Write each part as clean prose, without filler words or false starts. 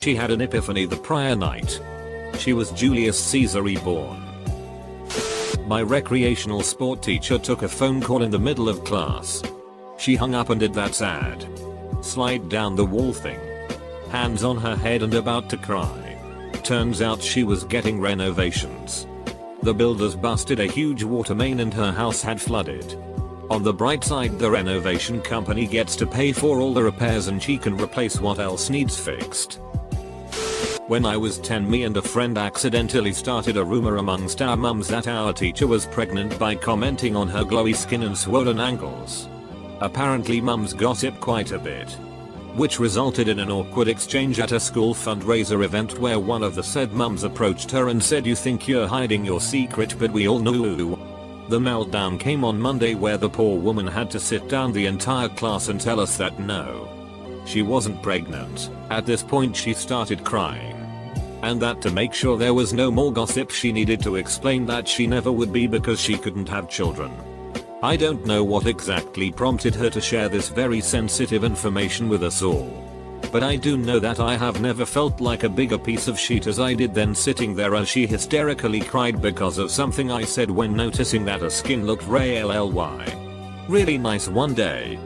She had an epiphany the prior night. She was Julius Caesar reborn. My recreational sport teacher took a phone call in the middle of class. She hung up and did that sad slide down the wall thing. Hands on her head and about to cry. Turns out she was getting renovations. The builders busted a huge water main and her house had flooded. On the bright side, the renovation company gets to pay for all the repairs and she can replace what else needs fixed. When I was 10, me and a friend accidentally started a rumor amongst our mums that our teacher was pregnant by commenting on her glowy skin and swollen ankles. Apparently mums gossip quite a bit, which resulted in an awkward exchange at a school fundraiser event where one of the said mums approached her and said, "You think you're hiding your secret, but we all know." The meltdown came on Monday where the poor woman had to sit down the entire class and tell us that no, she wasn't pregnant. At this point she started crying. And that to make sure there was no more gossip she needed to explain that she never would be because she couldn't have children. I don't know what exactly prompted her to share this very sensitive information with us all. But I do know that I have never felt like a bigger piece of shit as I did then, sitting there as she hysterically cried because of something I said when noticing that her skin looked really nice one day.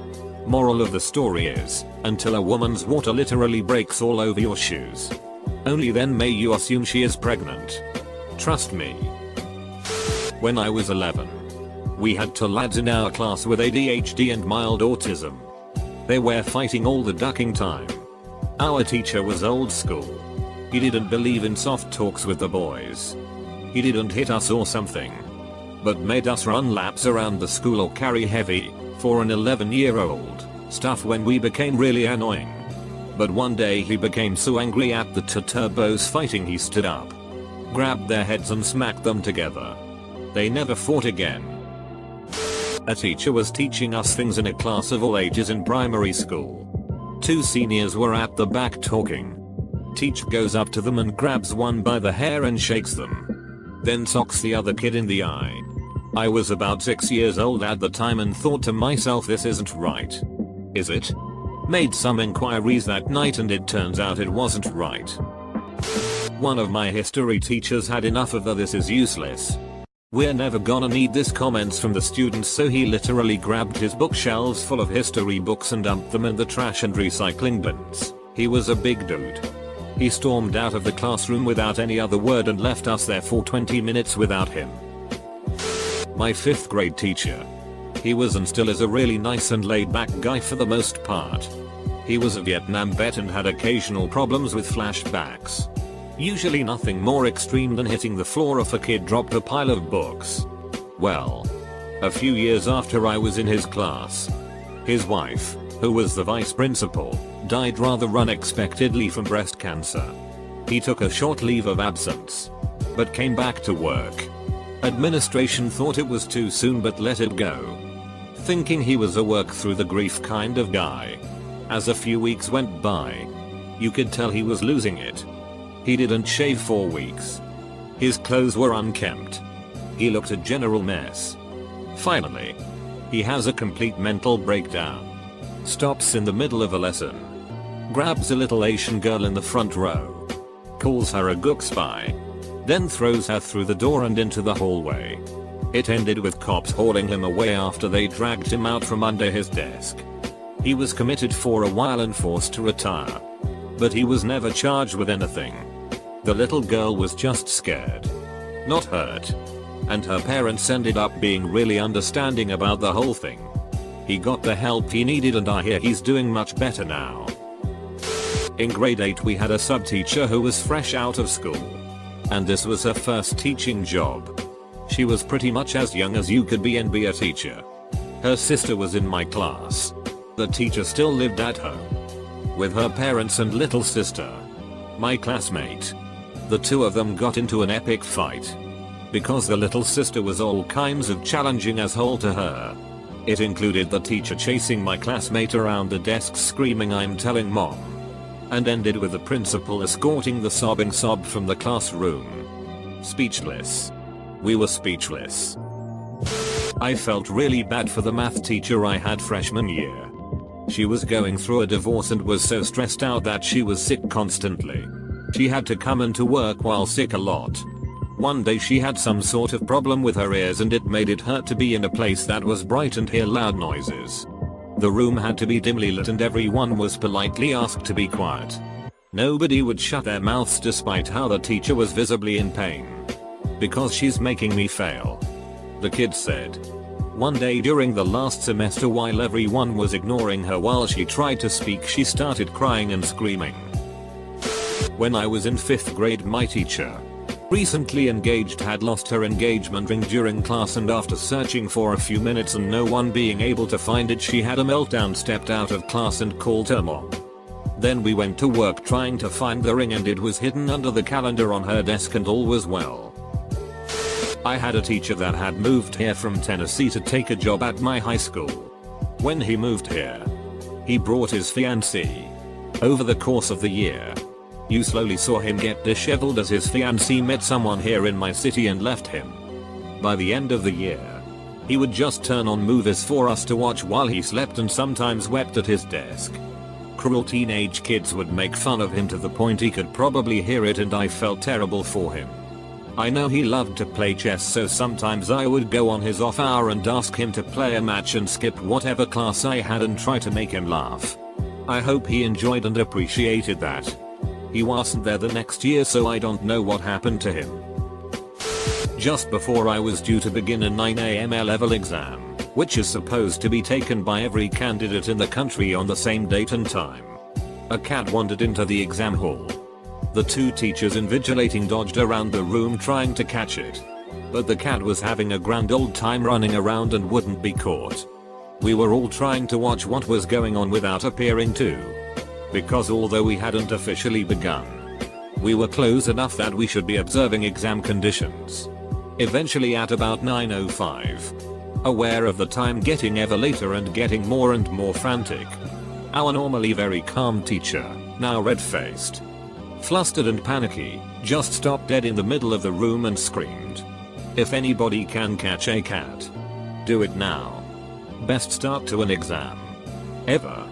Moral of the story is, until a woman's water literally breaks all over your shoes, only then may you assume she is pregnant. Trust me. When I was 11, we had two lads in our class with ADHD and mild autism. They were fighting all the ducking time. Our teacher was old school. He didn't believe in soft talks with the boys. He didn't hit us or something, but made us run laps around the school or carry heavy, for an 11-year-old, stuff when we became really annoying. But one day he became so angry at the turbos fighting he stood up, grabbed their heads and smacked them together. They never fought again. A teacher was teaching us things in a class of all ages in primary school. Two seniors were at the back talking. Teacher goes up to them and grabs one by the hair and shakes them, then socks the other kid in the eye. I was about 6 years old at the time and thought to myself, this isn't right. Is it? Made some inquiries that night and it turns out it wasn't right. One of my history teachers had enough of the "this is useless, we're never gonna need this" comments from the students, so he literally grabbed his bookshelves full of history books and dumped them in the trash and recycling bins. He was a big dude. He stormed out of the classroom without any other word and left us there for 20 minutes without him. My 5th grade teacher. He was and still is a really nice and laid back guy for the most part. He was a Vietnam vet and had occasional problems with flashbacks. Usually nothing more extreme than hitting the floor if a kid dropped a pile of books. Well, a few years after I was in his class, his wife, who was the vice principal, died rather unexpectedly from breast cancer. He took a short leave of absence, but came back to work. Administration thought it was too soon but let it go, thinking he was a work through the grief kind of guy. As a few weeks went by, you could tell he was losing it. He didn't shave for weeks. His clothes were unkempt. He looked a general mess. Finally, he has a complete mental breakdown. Stops in the middle of a lesson, grabs a little Asian girl in the front row, calls her a gook spy, then throws her through the door and into the hallway. It ended with cops hauling him away after they dragged him out from under his desk. He was committed for a while and forced to retire, but he was never charged with anything. The little girl was just scared, not hurt, and her parents ended up being really understanding about the whole thing. He got the help he needed and I hear he's doing much better now. In grade 8 we had a sub-teacher who was fresh out of school, and this was her first teaching job. She was pretty much as young as you could be and be a teacher. Her sister was in my class. The teacher still lived at home with her parents and little sister, my classmate. The two of them got into an epic fight because the little sister was all kinds of challenging asshole to her. It included the teacher chasing my classmate around the desk screaming "I'm telling mom," and ended with the principal escorting the sobbing sob from the classroom. Speechless. We were speechless. I felt really bad for the math teacher I had freshman year. She was going through a divorce and was so stressed out that she was sick constantly. She had to come into work while sick a lot. One day she had some sort of problem with her ears and it made it hurt to be in a place that was bright and hear loud noises. The room had to be dimly lit and everyone was politely asked to be quiet. Nobody would shut their mouths despite how the teacher was visibly in pain. "Because she's making me fail," the kids said. One day during the last semester while everyone was ignoring her while she tried to speak, she started crying and screaming. When I was in 5th grade, my teacher, recently engaged, had lost her engagement ring during class, and after searching for a few minutes and no one being able to find it, she had a meltdown, stepped out of class and called her mom. Then we went to work trying to find the ring and it was hidden under the calendar on her desk and all was well. I had a teacher that had moved here from Tennessee to take a job at my high school. When he moved here, he brought his fiancée. Over the course of the year, you slowly saw him get disheveled as his fiancée met someone here in my city and left him. By the end of the year, he would just turn on movies for us to watch while he slept and sometimes wept at his desk. Cruel teenage kids would make fun of him to the point he could probably hear it, and I felt terrible for him. I know he loved to play chess, so sometimes I would go on his off hour and ask him to play a match and skip whatever class I had and try to make him laugh. I hope he enjoyed and appreciated that. He wasn't there the next year, so I don't know what happened to him. Just before I was due to begin a 9 AM A-level exam, which is supposed to be taken by every candidate in the country on the same date and time, a cat wandered into the exam hall. The two teachers invigilating dodged around the room trying to catch it. But the cat was having a grand old time running around and wouldn't be caught. We were all trying to watch what was going on without appearing to. Because although we hadn't officially begun, we were close enough that we should be observing exam conditions. Eventually at about 9:05, aware of the time getting ever later and getting more and more frantic, our normally very calm teacher, now red-faced, flustered and panicky, just stopped dead in the middle of the room and screamed, "If anybody can catch a cat, do it now. Best start to an exam ever."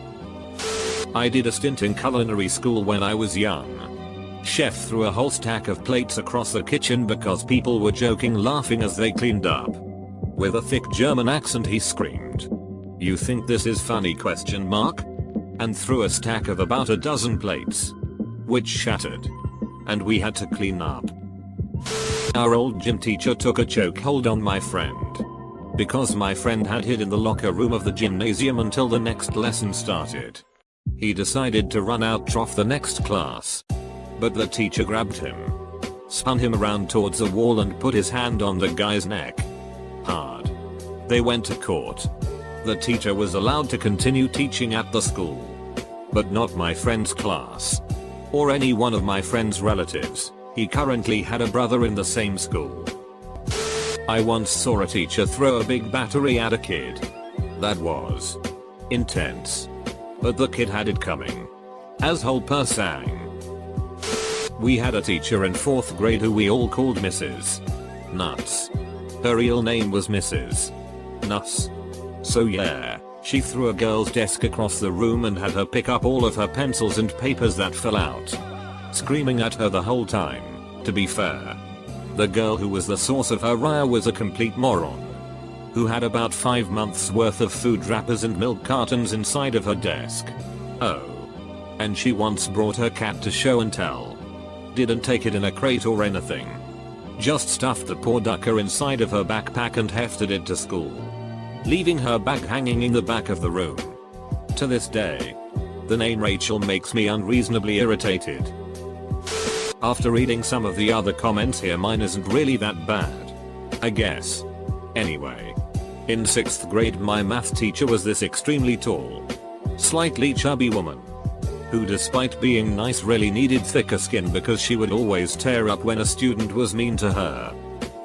I did a stint in culinary school when I was young. Chef threw a whole stack of plates across the kitchen because people were joking, laughing as they cleaned up. With a thick German accent he screamed, "You think this is funny?" and threw a stack of about a dozen plates, which shattered, and we had to clean up. Our old gym teacher took a chokehold on my friend because my friend had hid in the locker room of the gymnasium until the next lesson started. He decided to run out trough the next class, but the teacher grabbed him, spun him around towards the wall and put his hand on the guy's neck hard. They went to court. The teacher was allowed to continue teaching at the school, but not my friend's class or any one of my friend's relatives. He currently had a brother in the same school. I once saw a teacher throw a big battery at a kid. That was intense. But the kid had it coming. As Holper sang. We had a teacher in 4th grade who we all called Mrs. Nuts. Her real name was Mrs. Nuts. So yeah, she threw a girl's desk across the room and had her pick up all of her pencils and papers that fell out, screaming at her the whole time. To be fair, the girl who was the source of her ire was a complete moron, who had about 5 months worth of food wrappers and milk cartons inside of her desk. Oh. And she once brought her cat to show and tell. Didn't take it in a crate or anything. Just stuffed the poor ducker inside of her backpack and hefted it to school, leaving her bag hanging in the back of the room. To this day, the name Rachel makes me unreasonably irritated. After reading some of the other comments here, mine isn't really that bad, I guess. Anyway, in 6th grade my math teacher was this extremely tall, slightly chubby woman, who despite being nice really needed thicker skin because she would always tear up when a student was mean to her.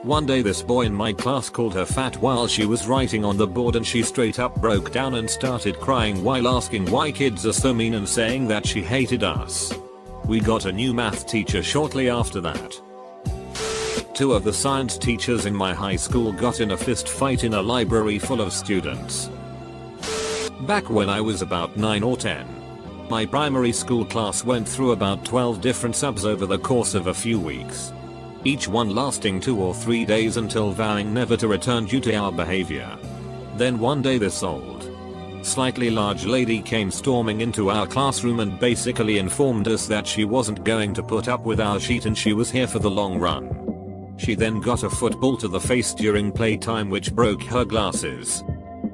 One day this boy in my class called her fat while she was writing on the board and she straight up broke down and started crying while asking why kids are so mean and saying that she hated us. We got a new math teacher shortly after that. 2 of the science teachers in my high school got in a fist fight in a library full of students. Back when I was about 9 or 10. My primary school class went through about 12 different subs over the course of a few weeks. Each one lasting 2 or 3 days until vowing never to return due to our behavior. Then one day this old, slightly large lady came storming into our classroom and basically informed us that she wasn't going to put up with our shit and she was here for the long run. She then got a football to the face during playtime which broke her glasses.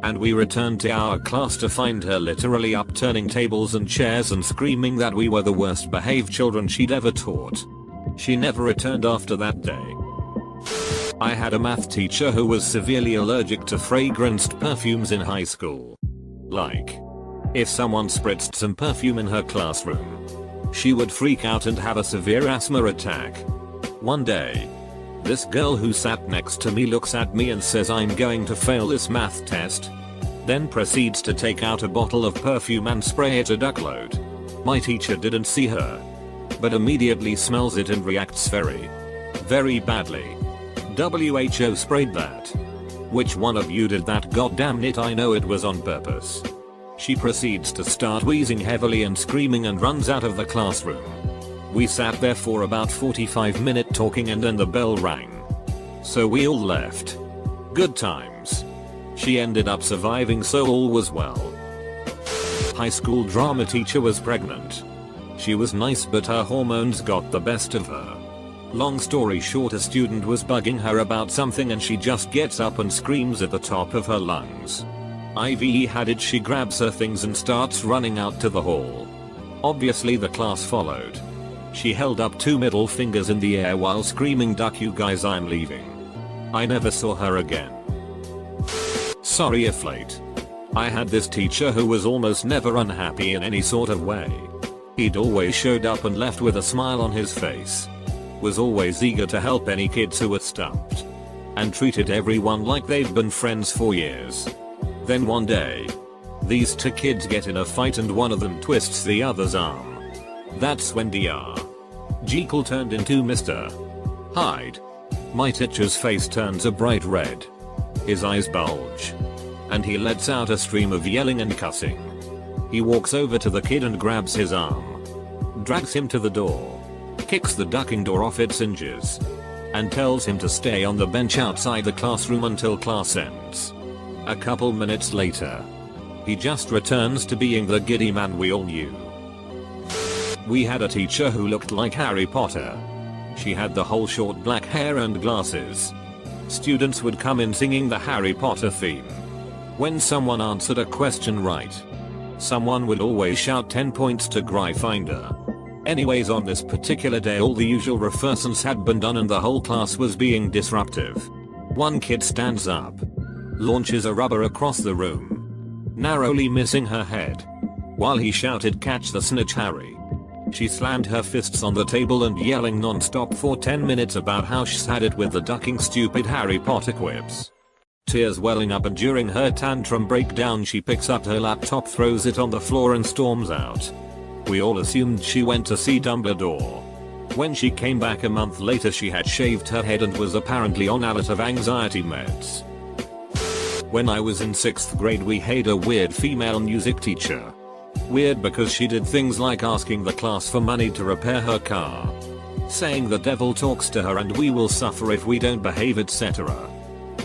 And we returned to our class to find her literally upturning tables and chairs and screaming that we were the worst behaved children she'd ever taught. She never returned after that day. I had a math teacher who was severely allergic to fragranced perfumes in high school. Like, if someone spritzed some perfume in her classroom, she would freak out and have a severe asthma attack. One day, this girl who sat next to me looks at me and says I'm going to fail this math test. Then proceeds to take out a bottle of perfume and spray it a duckload. My teacher didn't see her, but immediately smells it and reacts very, very badly. WHO sprayed that. Which one of you did that? Goddamn it, I know it was on purpose. She proceeds to start wheezing heavily and screaming and runs out of the classroom. We sat there for about 45 minutes talking and then the bell rang. So we all left. Good times. She ended up surviving, so all was well. High school drama teacher was pregnant. She was nice but her hormones got the best of her. Long story short, a student was bugging her about something and she just gets up and screams at the top of her lungs. IVE had it, she grabs her things and starts running out to the hall. Obviously the class followed. She held up 2 middle fingers in the air while screaming, "Duck you guys, I'm leaving." I never saw her again. Sorry if late. I had this teacher who was almost never unhappy in any sort of way. He'd always showed up and left with a smile on his face. Was always eager to help any kids who were stumped. And treated everyone like they'd been friends for years. Then one day, these 2 kids get in a fight and one of them twists the other's arm. That's when Dr. Jekyll turned into Mr. Hyde. My teacher's face turns a bright red. His eyes bulge. And he lets out a stream of yelling and cussing. He walks over to the kid and grabs his arm. Drags him to the door. Kicks the ducking door off its hinges. And tells him to stay on the bench outside the classroom until class ends. A couple minutes later, he just returns to being the giddy man we all knew. We had a teacher who looked like Harry Potter. She had the whole short black hair and glasses. Students would come in singing the Harry Potter theme. When someone answered a question right, someone would always shout 10 points to Gryffindor. Anyways, on this particular day all the usual reference had been done and the whole class was being disruptive. One kid stands up, launches a rubber across the room, narrowly missing her head. While he shouted, "Catch the snitch, Harry." She slammed her fists on the table and yelling non-stop for 10 minutes about how she's had it with the ducking stupid Harry Potter quips. Tears welling up, and during her tantrum breakdown she picks up her laptop, throws it on the floor and storms out. We all assumed she went to see Dumbledore. When she came back a month later she had shaved her head and was apparently on a lot of anxiety meds. When I was in 6th grade we had a weird female music teacher. Weird because she did things like asking the class for money to repair her car, saying the devil talks to her and we will suffer if we don't behave, etc.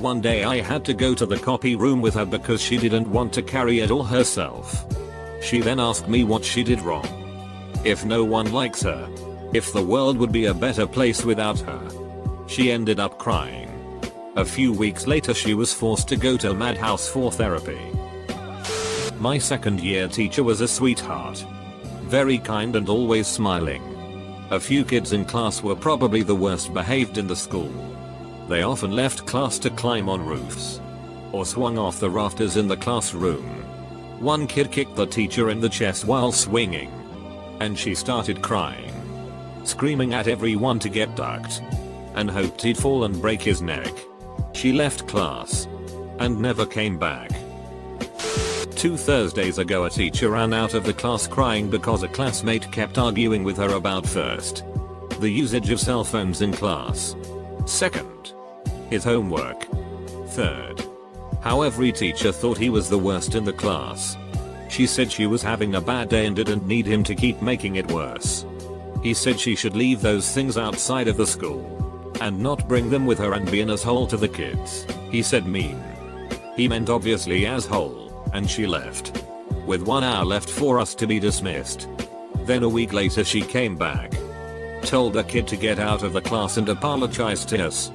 One day I had to go to the copy room with her because she didn't want to carry it all herself. She then asked me what she did wrong. If no one likes her. If the world would be a better place without her. She ended up crying. A few weeks later she was forced to go to Madhouse for therapy. My 2nd year teacher was a sweetheart. Very kind and always smiling. A few kids in class were probably the worst behaved in the school. They often left class to climb on roofs. Or swung off the rafters in the classroom. One kid kicked the teacher in the chest while swinging. And she started crying. Screaming at everyone to get ducked. And hoped he'd fall and break his neck. She left class. And never came back. 2 Thursdays ago a teacher ran out of the class crying because a classmate kept arguing with her about first, the usage of cell phones in class. Second, his homework. Third, how every teacher thought he was the worst in the class. She said she was having a bad day and didn't need him to keep making it worse. He said she should leave those things outside of the school and not bring them with her and be an asshole to the kids. He said mean. He meant obviously asshole, and she left. With 1 hour left for us to be dismissed. Then a week later she came back. Told the kid to get out of the class and apologized to us.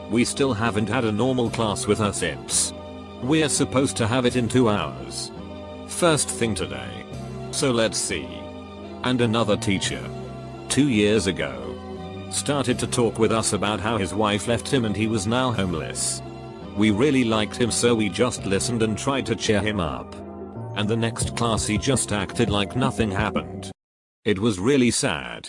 We still haven't had a normal class with her since. We're supposed to have it in 2 hours. First thing today. So let's see. And another teacher. 2 years ago. Started to talk with us about how his wife left him and he was now homeless. We really liked him, so we just listened and tried to cheer him up. And the next class he just acted like nothing happened. It was really sad.